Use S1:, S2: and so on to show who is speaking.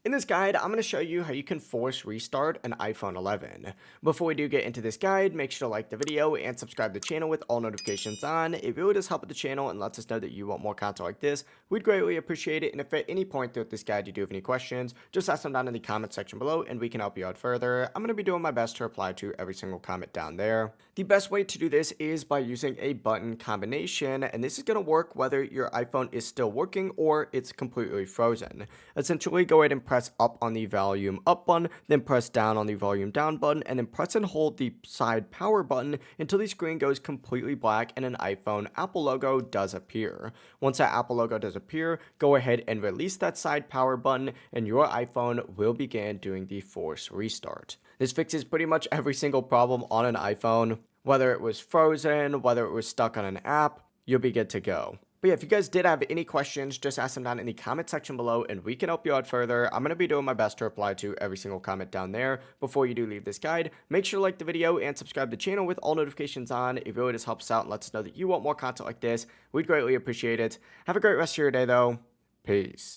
S1: In this guide, I'm going to show you how you can force restart an iPhone 11. Before we do get into this guide, make sure to like the video and subscribe to the channel with all notifications on. It really does help with the channel and lets us know that you want more content like this. We'd greatly appreciate it, and if at any point throughout this guide you do have any questions, just ask them down in the comment section below and we can help you out further. I'm going to be doing my best to reply to every single comment down there. The best way to do this is by using a button combination, and this is going to work whether your iPhone is still working or it's completely frozen. Essentially, go ahead and press up on the volume up button, then press down on the volume down button, and then press and hold the side power button until the screen goes completely black and an iPhone Apple logo does appear. Once that Apple logo does appear, go ahead and release that side power button and your iPhone will begin doing the force restart. This fixes pretty much every single problem on an iPhone. Whether it was frozen, whether it was stuck on an app, you'll be good to go. But yeah, if you guys did have any questions, just ask them down in the comment section below and we can help you out further. I'm going to be doing my best to reply to every single comment down there. Before you do leave this guide, make sure to like the video and subscribe to the channel with all notifications on. It really just helps out and lets us know that you want more content like this. We'd greatly appreciate it. Have a great rest of your day though. Peace.